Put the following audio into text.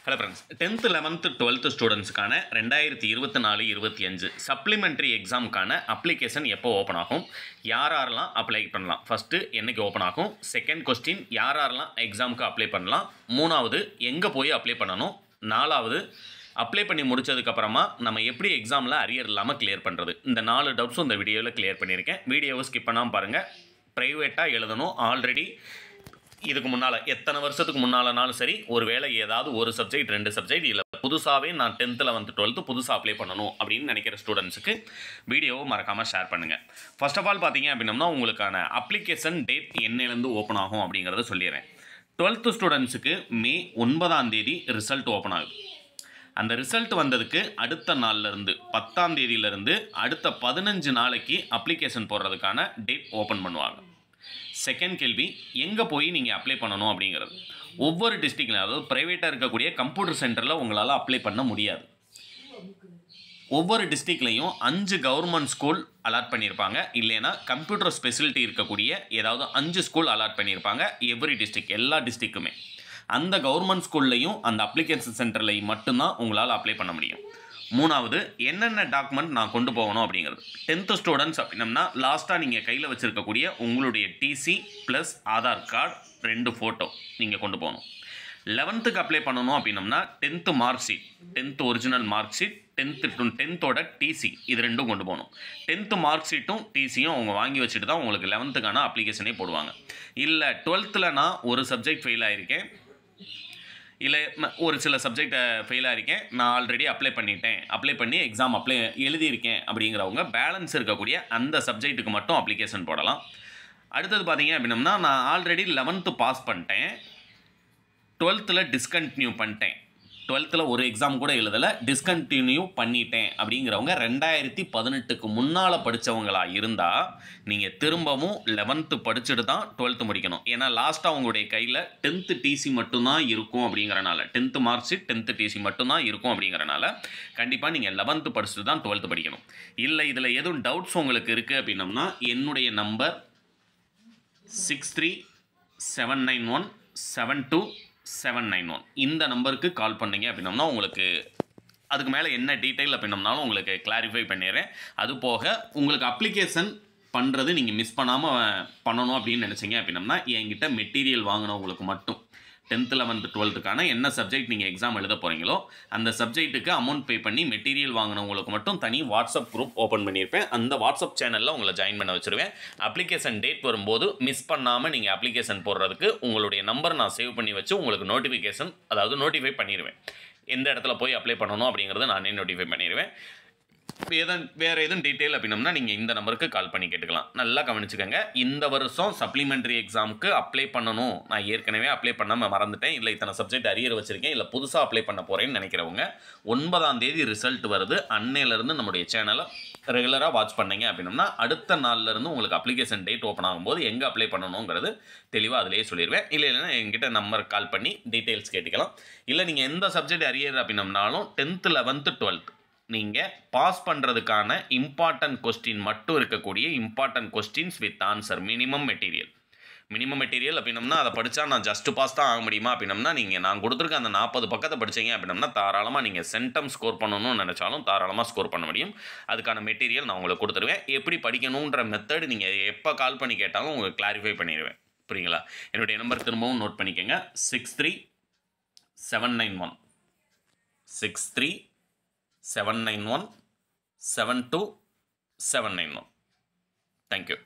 Hello friends, 10th 11th 12th ஸ்டூடெண்ட்ஸ்க்கான 2024-25 சப்ளிமெண்ட்ரி எக்ஸாமுக்கான அப்ளிகேஷன் எப்போ ஓப்பன் ஆகும், யாரெல்லாம் அப்ளை பண்ணலாம், ஃபஸ்ட்டு என்னைக்கு ஓப்பன் ஆகும், செகண்ட் கொஸ்டின் யாரெல்லாம் எக்ஸாமுக்கு அப்ளை பண்ணலாம், மூணாவது எங்கே போய் அப்ளை பண்ணணும், நாலாவது அப்ளை பண்ணி முடிச்சதுக்கப்புறமா நம்ம எப்படி எக்ஸாமில் அரியர் இல்லாமல் கிளியர் பண்ணுறது. இந்த 4 டவுட்ஸும் இந்த வீடியோவில் கிளியர் பண்ணியிருக்கேன். வீடியோவை ஸ்கிப் பண்ணாமல் பாருங்கள். ப்ரைவேட்டாக எழுதணும். ஆல்ரெடி இதுக்கு முன்னால் எத்தனை வருஷத்துக்கு முன்னாலனாலும் சரி, ஒரு வேளை ஏதாவது ஒரு சப்ஜெக்ட் 2 சப்ஜெக்ட் இல்லை புதுசாகவே நான் 10th 11th 12th புதுசாக அப்ளை பண்ணணும் அப்படின்னு நினைக்கிற ஸ்டூடெண்ட்ஸுக்கு வீடியோவை மறக்காமல் ஷேர் பண்ணுங்கள். ஃபர்ஸ்ட் ஆஃப் ஆல் பார்த்தீங்க அப்படின்னா உங்களுக்கான அப்ளிகேஷன் டேட் என்னையிலேருந்து ஓப்பன் ஆகும் அப்படிங்கிறத சொல்லிடுறேன். 12th ஸ்டூடெண்ட்ஸுக்கு மே 9ஆம் தேதி ரிசல்ட் ஓப்பன் ஆகுது. அந்த ரிசல்ட் வந்ததுக்கு அடுத்த நாள்லேருந்து 10ஆம் தேதியிலேருந்து அடுத்த 15 நாளைக்கு அப்ளிகேஷன் போடுறதுக்கான டேட் ஓப்பன் பண்ணுவாங்க. செகண்ட் கேள்வி, எங்கே போய் நீங்கள் அப்ளை பண்ணணும் அப்படிங்கிறது. ஒவ்வொரு டிஸ்ட்ரிக்ட்லையும், அதாவது ப்ரைவேட்டாக இருக்கக்கூடிய கம்ப்யூட்டர் சென்டரில் உங்களால் அப்ளை பண்ண முடியாது. ஒவ்வொரு டிஸ்ட்ரிக்ட்லையும் 5 கவர்மெண்ட் ஸ்கூல் அலாட் பண்ணியிருப்பாங்க. இல்லைன்னா கம்ப்யூட்டர் ஸ்பெசிலிட்டி இருக்கக்கூடிய ஏதாவது 5 ஸ்கூல் அலாட் பண்ணியிருப்பாங்க. எவ்ரி டிஸ்ட்ரிக்ட், எல்லா டிஸ்ட்ரிக்ட்டுமே அந்த கவர்மெண்ட் ஸ்கூல்லையும் அந்த அப்ளிகேஷன் சென்டர்லையும் மட்டும்தான் உங்களால் அப்ளை பண்ண முடியும். மூணாவது, என்னென்ன டாக்குமெண்ட் நான் கொண்டு போகணும் அப்படிங்கிறது. 10th ஸ்டூடெண்ட்ஸ் அப்படின்னம்னா லாஸ்ட்டாக நீங்கள் கையில் வச்சுருக்கக்கூடிய உங்களுடைய TC plus Aadhaar card 2 photo நீங்கள் கொண்டு போகணும். 11th அப்ளை பண்ணணும் அப்படின்னம்னா 10th mark sheet, 10th original mark sheet, 10th TC, இது 2 கொண்டு போகணும். 10th மார்க் ஷீட்டும் டிசியும் அவங்க வாங்கி வச்சுட்டு தான் உங்களுக்கு 11th அப்ளிகேஷனே போடுவாங்க. இல்லை 12th நான் ஒரு சப்ஜெக்ட் ஃபெயில் ஆகியிருக்கேன், இல்லை ஒரு சில சப்ஜெக்டை ஃபெயில் ஆகிருக்கேன், நான் ஆல்ரெடி அப்ளை பண்ணிட்டேன், அப்ளை பண்ணி எக்ஸாம் எழுதியிருக்கேன் அப்படிங்கிறவங்க பேலன்ஸ் இருக்கக்கூடிய அந்த சப்ஜெக்ட்டுக்கு மட்டும் அப்ளிகேஷன் போடலாம். அடுத்தது பார்த்தீங்க அப்படின்னம்னா நான் ஆல்ரெடி 11th பாஸ் பண்ணிட்டேன், 12th டிஸ்கண்டினியூ பண்ணிட்டேன், 12th ஒரு எக்ஸாம் கூட எழுதலை, டிஸ்கண்டினியூ பண்ணிட்டேன் அப்படிங்கிறவங்க 2018க்கு முன்னால் படித்தவங்களாக இருந்தால் நீங்கள் திரும்பவும் 11th படிச்சுட்டு தான் 12th முடிக்கணும். ஏன்னா லாஸ்ட்டாக உங்களுடைய கையில் 10th டிசி மட்டும்தான் இருக்கும் அப்படிங்கிறனால, 10th mark sheet 10th DC மட்டும்தான் இருக்கும் அப்படிங்கிறனால கண்டிப்பாக நீங்கள் 11th படிச்சுட்டு தான் 12th படிக்கணும். இல்லை இதில் எதுவும் டவுட்ஸ் உங்களுக்கு இருக்குது அப்படின்னம்னா என்னுடைய நம்பர் 6379172791 இந்த நம்பருக்கு கால் பண்ணிங்க அப்படின்னம்னா உங்களுக்கு அதுக்கு மேலே என்ன டீட்டெயில் அப்படின்னம்னாலும் உங்களுக்கு கிளாரிஃபை பண்ணிடுறேன். அது போக உங்களுக்கு அப்ளிகேஷன் பண்ணுறது நீங்கள் மிஸ் பண்ணாமல் பண்ணணும் அப்படின்னு நினச்சிங்க அப்படின்னம்னா என்கிட்ட மெட்டீரியல் வாங்கினவங்களுக்கு மட்டும் 10th 11th 12th என்ன சப்ஜெக்ட் நீங்கள் எக்ஸாம் எழுத போகிறீங்களோ அந்த சப்ஜெக்ட்டுக்கு அமௌண்ட் பே பண்ணி மெட்டீரியல் வாங்கினவங்களுக்கு மட்டும் தனி வாட்ஸ்அப் குரூப் ஓப்பன் பண்ணியிருப்பேன். அந்த வாட்ஸ்அப் சேனலில் உங்களை ஜாயின் பண்ண வச்சுருவேன். அப்ளிகேஷன் டேட் வரும்போது மிஸ் பண்ணாமல் நீங்கள் அப்ளிகேஷன் போடுறதுக்கு உங்களுடைய நம்பர் நான் சேவ் பண்ணி வச்சு உங்களுக்கு நோட்டிஃபிகேஷன், அதாவது நோட்டிஃபை பண்ணிடுவேன். எந்த இடத்துல போய் அப்ளை பண்ணணும் அப்படிங்கிறத நானே நோட்டிஃபை பண்ணிடுவேன். வேறு எதுவும் டீட்டெயில் அப்படின்னம்னா நீங்கள் இந்த நம்பருக்கு கால் பண்ணி கேட்டுக்கலாம். நல்லா கவனிச்சுக்கோங்க. இந்த வருஷம் சப்ளிமெண்ட்ரி எக்ஸாமுக்கு அப்ளை பண்ணணும், நான் ஏற்கனவே அப்ளை பண்ணாமல் மறந்துட்டேன், இல்லை இத்தனை சப்ஜெக்ட் அரியர் வச்சுருக்கேன், இல்லை புதுசாக அப்ளை பண்ண போகிறேன்னு நினைக்கிறவங்க 9ஆம் தேதி ரிசல்ட் வருது, அன்னையிலேருந்து நம்முடைய சேனலை ரெகுலராக வாட்ச் பண்ணிங்க அப்படின்னம்னா அடுத்த நாள்லேருந்து உங்களுக்கு அப்ளிகேஷன் டேட் ஓப்பன் ஆகும்போது எங்கே அப்ளை பண்ணணுங்கிறது தெளிவாக அதிலேயே சொல்லிடுவேன். இல்லைன்னா என்கிட்ட நம்பர் கால் பண்ணி டீட்டெயில்ஸ் கேட்டுக்கலாம். இல்லை நீங்கள் எந்த subject arrear அப்படின்னம்னாலும் 10th 11th 12th நீங்கள் பாஸ் பண்ணுறதுக்கான இம்பார்ட்டன்ட் கொஸ்டின் மட்டும் இருக்கக்கூடிய important questions with answer, minimum material அப்படின்னம்னா அதை படித்தா நான் ஜஸ்ட் பாஸ் தான் ஆக முடியுமா அப்படின்னம்னா நீங்கள் நான் கொடுத்துருக்க அந்த 40 பக்கத்தை படித்தீங்க அப்படின்னம்னா தாராளமாக நீங்கள் சென்டம் ஸ்கோர் பண்ணணும்னு நினச்சாலும் தாராளமாக ஸ்கோர் பண்ண முடியும். அதுக்கான மெட்டீரியல் நான் உங்களுக்கு கொடுத்துருவேன். எப்படி படிக்கணுன்ற மெத்தட் நீங்கள் எப்போ கால் பண்ணி கேட்டாலும் உங்களுக்கு கிளாரிஃபை பண்ணிடுவேன். புரியுங்களா? என்னுடைய நம்பர் திரும்பவும் நோட் பண்ணிக்கோங்க. 63791 72791. Thank you.